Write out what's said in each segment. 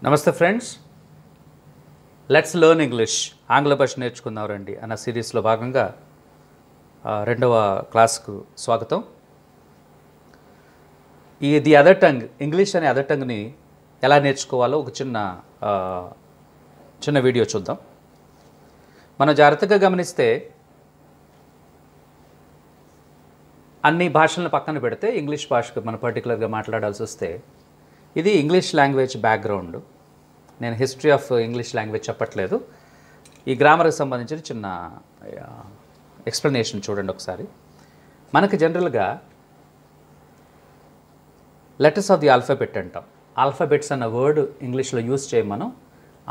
నమస్తే friends, let's learn English ఆంగ్ల భాష నేర్చుకుందాం రండి అన్న సిరీస్లో భాగంగా రెండవ క్లాస్కు స్వాగతం. ది అదర్ టంగ్ ఇంగ్లీష్ అనే అదర్ టంగ్ని ఎలా నేర్చుకోవాలో ఒక చిన్న వీడియో చూద్దాం. మనం జాగ్రత్తగా గమనిస్తే అన్ని భాషలను పక్కన పెడితే ఇంగ్లీష్ భాషకు మనం పర్టికులర్గా మాట్లాడాల్సి వస్తే ఇది ఇంగ్లీష్ లాంగ్వేజ్ బ్యాక్గ్రౌండ్. నేను హిస్టరీ ఆఫ్ ఇంగ్లీష్ లాంగ్వేజ్ చెప్పట్లేదు. ఈ గ్రామర్కి సంబంధించిన చిన్న ఎక్స్ప్లెనేషన్ చూడండి ఒకసారి. మనకి జనరల్గా లెటర్స్ ఆఫ్ ది ఆల్ఫాబెట్ అంటాం. ఆల్ఫాబెట్స్ అన్న వర్డ్ ఇంగ్లీష్లో యూజ్ చేయం మనం.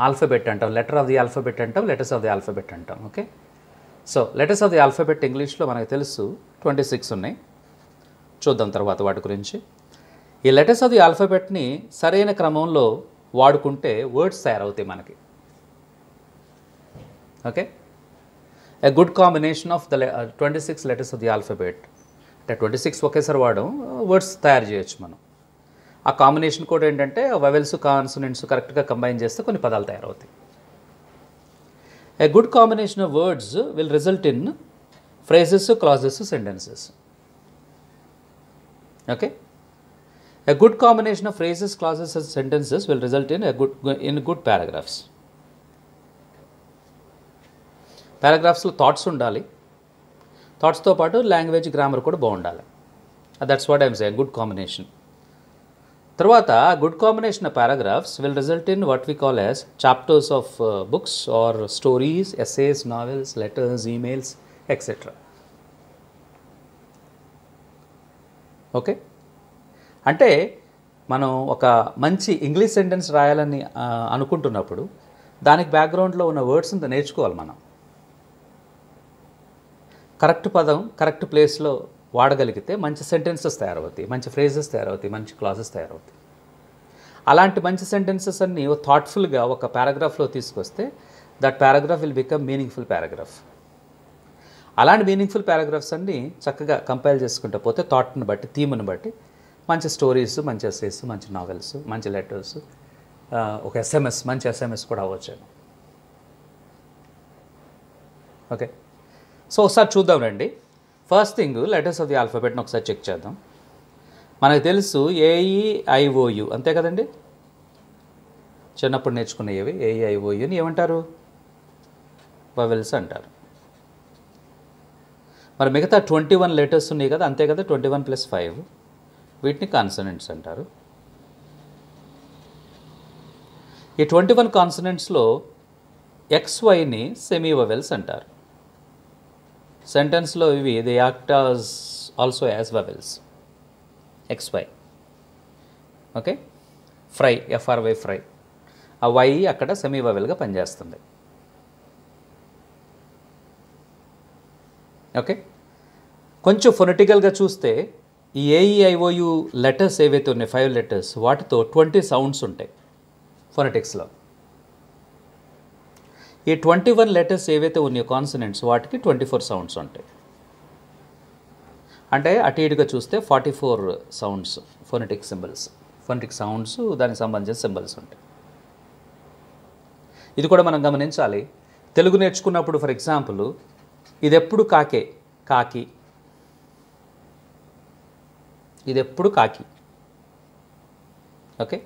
ఆల్ఫాబెట్ అంటాం, లెటర్ ఆఫ్ ది ఆల్ఫాబెట్ అంటాం, లెటర్స్ ఆఫ్ ది ఆల్ఫాబెట్ అంటాం. Okay, so letters of the alphabet ఇంగ్లీష్లో మనకు తెలుసు 26 ఉన్నాయి. చూద్దాం తర్వాత వాటి గురించి. ఈ లెటర్స్ ఆఫ్ ది ఆల్ఫాబెట్ని సరైన క్రమంలో వాడుకుంటే వర్డ్స్ తయారవుతాయి మనకి. Okay, a good combination of the 26 letters of the alphabet, అంటే 26 ఒకేసారి వాడడం వర్డ్స్ తయారు చేయొచ్చు మనం. ఆ కాంబినేషన్ కూడా ఏంటంటే వవెల్స్ కాన్సనెంట్స్ కరెక్ట్గా కంబైన్ చేస్తే కొన్ని పదాలు తయారవుతాయి. A good combination of words will result in phrases, clauses, sentences. Okay, a good combination of phrases, clauses and sentences will result in good paragraphs. Paragraphs లో థాట్స్ ఉండాలి, థాట్స్తో పాటు లాంగ్వేజ్ గ్రామర్ కూడా బాగుండాలి. That's what I'm saying, good combination. తర్వాత good combination of paragraphs will result in what we call as chapters of books or stories, essays, novels, letters, emails etcetera. Okay, అంటే మనం ఒక మంచి ఇంగ్లీష్ సెంటెన్స్ రాయాలని అనుకుంటున్నప్పుడు దానికి బ్యాక్గ్రౌండ్లో ఉన్న వర్డ్స్ని నేర్చుకోవాలి మనం. కరెక్ట్ పదం కరెక్ట్ ప్లేస్లో వాడగలిగితే మంచి సెంటెన్సెస్ తయారవుతాయి, మంచి ఫ్రేజెస్ తయారవుతాయి, మంచి క్లాజెస్ తయారవుతాయి. అలాంటి మంచి సెంటెన్సెస్ అన్నీ థాట్ఫుల్గా ఒక పారాగ్రాఫ్లో తీసుకొస్తే that paragraph will become meaningful paragraph. అలాంటి మీనింగ్ఫుల్ పారాగ్రాఫ్స్ అన్నీ చక్కగా కంపైల్ చేసుకుంటూ పోతే థాట్ని బట్టి, థీమ్ని బట్టి మంచి స్టోరీస్, మంచి ఎస్సేస్, మంచి నావెల్స్, మంచి లెటర్స్, ఒక ఎస్ఎంఎస్, మంచి ఎస్ఎంఎస్ కూడా అవ్వచ్చు. ఓకే, సో ఒకసారి చూద్దాం రండి. First thing letters of the ఆల్ఫాబెట్ని ఒకసారి చెక్ చేద్దాం. మనకు తెలుసు AEIOU అంతే కదండి, చిన్నప్పుడు నేర్చుకునేవి. AEIOUని ఏమంటారు? వవెల్స్ అంటారు. మరి మిగతా 21 లెటర్స్ ఉన్నాయి కదా, అంతే కదా, 21 + 5, వీటిని కాన్సనెంట్స్ అంటారు. ఈ 21 కాన్సనెంట్స్లో XYని సెమీ వవెల్స్ అంటారు. సెంటెన్స్లో ఇవి they act also as vowels, XY. Okay, fry, FRY fry, ఆ Y అక్కడ సెమీ వవెల్గా పనిచేస్తుంది. ఓకే, కొంచెం ఫొనెటికల్గా చూస్తే ఈ AEIOU లెటర్స్ ఏవైతే ఉన్నాయి 5 లెటర్స్, వాటితో 20 సౌండ్స్ ఉంటాయి ఫొనెటిక్స్లో. ఈ 21 లెటర్స్ ఏవైతే ఉన్నాయో కాన్సనెంట్స్, వాటికి 24 సౌండ్స్ ఉంటాయి. అంటే అటు ఇటుగా చూస్తే 44 sounds, phonetic symbols, phonetic sounds, దానికి సంబంధించిన సింబల్స్ ఉంటాయి. ఇది కూడా మనం గమనించాలి. తెలుగు నేర్చుకున్నప్పుడు ఫర్ ఎగ్జాంపుల్ ఇది ఎప్పుడు కాకే, కాకి, ఇది ఎప్పుడు కాకి. ఓకే,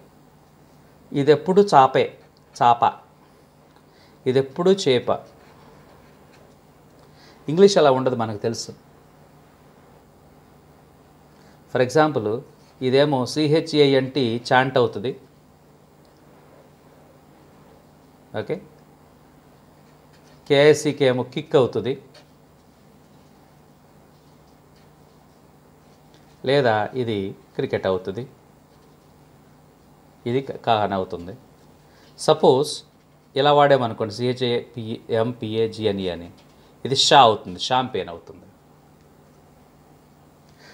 ఇది ఎప్పుడు చాపే, చాప, ఇది ఎప్పుడు చేప. ఇంగ్లీష్ అలా ఉండదు, మనకు తెలుసు. ఫర్ ఎగ్జాంపుల్ ఇదేమో CHANT చాంట్ అవుతుంది. ఓకే, KICK ఏమో కిక్ అవుతుంది, లేదా ఇది క్రికెట్ అవుతుంది, ఇది కాన్ అవుతుంది. సపోజ్ ఇలా వాడేమనుకోండి CHAMPAGNE అని, ఇది షా అవుతుంది, షాంపేన్ అవుతుంది.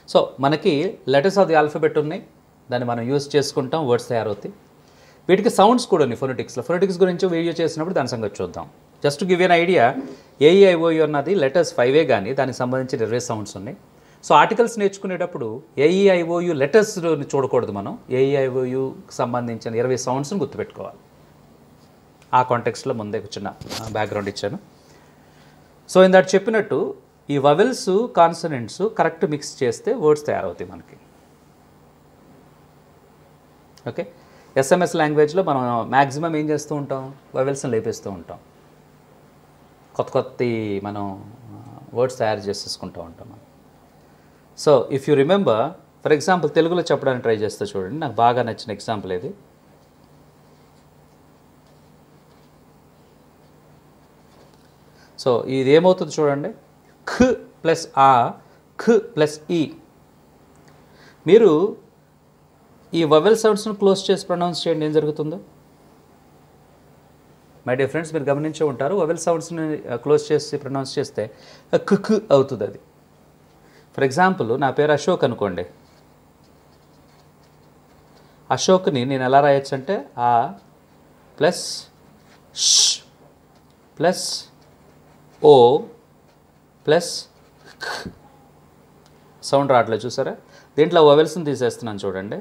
సో మనకి లెటర్స్ ఆఫ్ ది ఆల్ఫాబెట్ ఉన్నాయి, దాన్ని మనం యూజ్ చేసుకుంటాం, వర్డ్స్ తయారవుతాయి. వీటికి సౌండ్స్ కూడా ఉన్నాయి ఫొనెటిక్స్లో. ఫొనెటిక్స్ గురించి వీడియో చేసినప్పుడు దాని సంగతి చూద్దాం. Just give an idea, AEIOU అన్నది లెటర్స్ 5 కానీ దానికి సంబంధించిన 20 సౌండ్స్ ఉన్నాయి. సో ఆర్టికల్స్ నేర్చుకునేటప్పుడు ఏఈఐఓయు లెటర్స్ చూడకూడదు మనం. ఏఈఐఓయుకి సంబంధించిన 20 సౌండ్స్ని గుర్తుపెట్టుకోవాలి. ఆ కాంటెక్స్ట్లో ముందే చిన్న బ్యాక్గ్రౌండ్ ఇచ్చాను. సో ఇందాక చెప్పినట్టు ఈ వవెల్స్ కాన్సనెంట్స్ కరెక్ట్ మిక్స్ చేస్తే వర్డ్స్ తయారవుతాయి మనకి. ఓకే, ఎస్ఎంఎస్ లాంగ్వేజ్లో మనం మ్యాక్సిమం ఏం చేస్తూ ఉంటాం, వవెల్స్ని లేపేస్తూ ఉంటాం. కొత్త మనం వర్డ్స్ తయారు చేసేసుకుంటూ ఉంటాం మనం. So if you remember, for example తెలుగులో చెప్పడానికి ట్రై చేస్తే చూడండి, నాకు బాగా నచ్చిన ఎగ్జాంపుల్ ఇది. సో ఇది ఏమవుతుంది చూడండి, ఖ ప్లస్ ఆ, ఖ ప్లస్ ఈ. మీరు ఈ వవెల్ సౌండ్స్ను క్లోజ్ చేసి ప్రొనౌన్స్ చేయండి, ఏం జరుగుతుందో. మై డియర్ ఫ్రెండ్స్, మీరు గమనించే ఉంటారు, వవెల్ సౌండ్స్ని క్లోజ్ చేసి ప్రొనౌన్స్ చేస్తే ఖ అవుతుంది అది. ఫర్ ఎగ్జాంపుల్ నా పేరు అశోక్ అనుకోండి. అశోక్ని నేను ఎలా రాయొచ్చు అంటే ఆ ప్లస్ ష్ ప్లస్ ఓ ప్లస్ సౌండ్ రావట్లేదు చూసారా. దీంట్లో వవెల్స్ని తీసేస్తున్నాను చూడండి.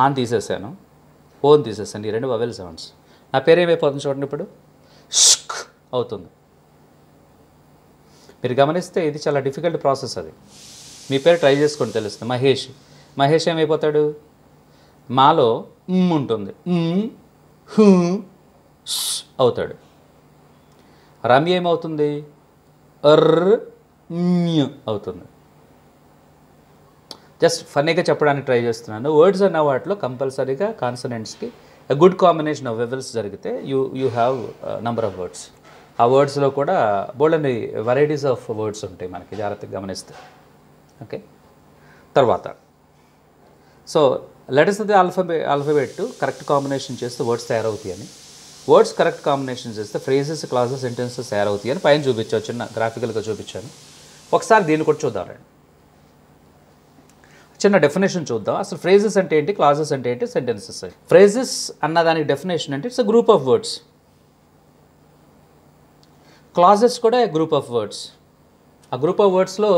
ఆన్ తీసేసాను, ఓన్ తీసేసాను, ఈ 2 వవెల్ సౌండ్స్. నా పేరు ఏమైపోతుంది చూడండి, ఇప్పుడు ష్ అవుతుంది. మీరు గమనిస్తే ఇది చాలా డిఫికల్ట్ ప్రాసెస్. అది మీ పేరు ట్రై చేసుకొని తెలుస్తుంది. మహేష్, మహేష్ ఏమైపోతాడు, మాలో ఉంటుంది, హూ అవుతాడు. రమ్య ఏమవుతుంది, అవుతుంది. జస్ట్ ఫన్నీగా చెప్పడానికి ట్రై చేస్తున్నాను. వర్డ్స్ అన్న వాటిలో కంపల్సరీగా కాన్సనెంట్స్కి గుడ్ కాంబినేషన్ ఆఫ్ వెవెల్స్ జరిగితే you have number of words. ఆ వర్డ్స్లో కూడా బోల్డెన్ వెరైటీస్ ఆఫ్ వర్డ్స్ ఉంటాయి మనకి, జాగ్రత్తగా గమనిస్తే. ఓకే, తర్వాత సో లెటర్స్ అది ఆల్ఫాబెట్ కరెక్ట్ కాంబినేషన్ చేస్తే వర్డ్స్ తయారవుతాయి అని, వర్డ్స్ కరెక్ట్ కాంబినేషన్ చేస్తే ఫ్రేజెస్, క్లాజెస్, సెంటెన్సెస్ తయారవుతాయి అని పైన చూపించాను, చిన్న గ్రాఫికల్గా చూపించాను. ఒకసారి దీన్ని కూడా చూద్దామండి. చిన్న డెఫినేషన్ చూద్దాం. అసలు ఫ్రేజెస్ అంటే ఏంటి, క్లాజెస్ అంటే ఏంటి, సెంటెన్సెస్. ఫ్రేజెస్ అన్న దానికి డెఫినేషన్ అంటే it's a group of words. Clauses కూడా ఏ గ్రూప్ ఆఫ్ వర్డ్స్. ఆ గ్రూప్ ఆఫ్ వర్డ్స్లో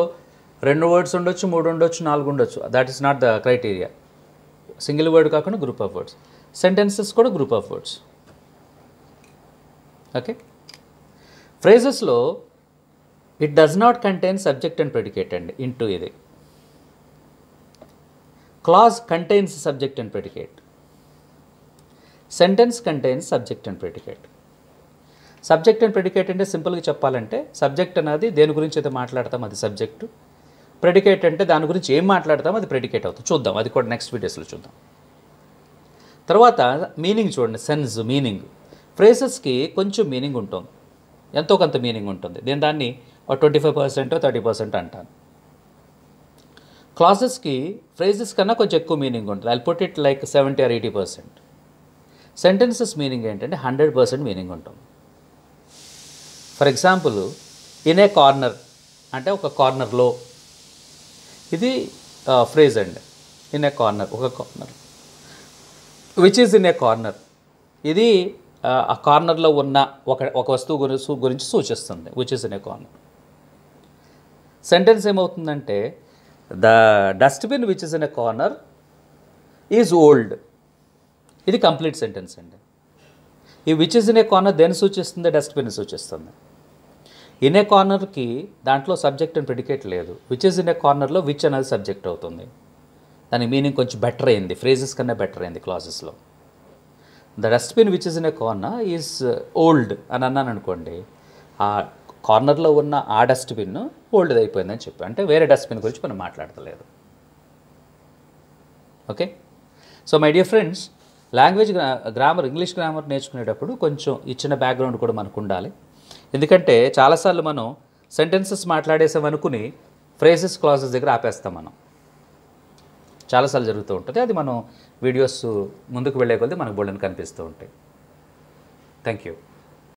2 వర్డ్స్ ఉండొచ్చు, 3 ఉండొచ్చు, 4 ఉండొచ్చు. That is not the criteria. Single word కాకుండా గ్రూప్ ఆఫ్ వర్డ్స్. సెంటెన్సెస్ కూడా గ్రూప్ ఆఫ్ వర్డ్స్. ఓకే, ఫ్రేజెస్లో it does not contain subject and predicate అండి ఇంటూ ఇది. Clause contains subject and predicate. Sentence contains subject and predicate. Subject and predicate అంటే సింపుల్గా చెప్పాలంటే subject అనేది దేని గురించి అయితే మాట్లాడతాం అది సబ్జెక్టు, ప్రెడికేట్ అంటే దాని గురించి ఏం మాట్లాడతామో అది ప్రెడికేట్ అవుతుంది. చూద్దాం, అది కూడా నెక్స్ట్ వీడియోస్లో చూద్దాం. తర్వాత మీనింగ్ చూడండి, సెన్స్, మీనింగ్. ఫ్రేజెస్కి కొంచెం మీనింగ్ ఉంటుంది, ఎంతో కొంత మీనింగ్ ఉంటుంది. నేను దాన్ని 25% 30% అంటాను. క్లాజెస్కి ఫ్రేజెస్ కన్నా కొంచెం ఎక్కువ మీనింగ్ ఉంటుంది. I put it like 70 or 80%. Sentences meaning ఏంటంటే 100% మీనింగ్ ఉంటుంది. For example, in a corner అంటే ఒక కార్నర్లో, ఇది ఫ్రేజ్ అండి. ఇన్ ఏ కార్నర్, ఒక corner. Which is in a corner, ఇది ఆ కార్నర్లో ఉన్న ఒక వస్తువు గురించి సూచిస్తుంది. Which is in a corner. Sentence ఏమవుతుందంటే the dustbin which is in a corner is old. ఇది కంప్లీట్ సెంటెన్స్ అండి. ఈ which is in a corner దేన్ని సూచిస్తుంది, డస్ట్బిన్ సూచిస్తుంది. ఇన్ ఏ కార్నర్కి దాంట్లో సబ్జెక్ట్ అండ్ ప్రెడికేట్ లేదు. విచ్ ఇస్ ఇన్ ఏ కార్నర్లో విచ్ అనేది సబ్జెక్ట్ అవుతుంది. దాని మీనింగ్ కొంచెం బెటర్ అయింది, ఫ్రేజెస్ కన్నా బెటర్ అయింది క్లాజెస్లో. The dustbin which is in a corner is old అని అన్నాను అనుకోండి, ఆ కార్నర్లో ఉన్న ఆ డస్ట్బిన్ ఓల్డ్ అయిపోయిందని చెప్పి, అంటే వేరే డస్ట్బిన్ గురించి మనం మాట్లాడతలేదు. Okay, so my dear friends, language grammar, English grammar నేర్చుకునేటప్పుడు కొంచెం ఇచ్చిన బ్యాక్గ్రౌండ్ కూడా మనకు ఉండాలి. ఎందుకంటే చాలాసార్లు మనం సెంటెన్సెస్ మాట్లాడేసామనుకుని ఫ్రేజెస్, క్లాజెస్ దగ్గర ఆపేస్తాం. మనం చాలాసార్లు జరుగుతూ ఉంటుంది. అది మనం వీడియోస్ ముందుకు వెళ్ళే కొద్దీ మనకు బోల్డెన్ కనిపిస్తూ ఉంటాయి. Thank you.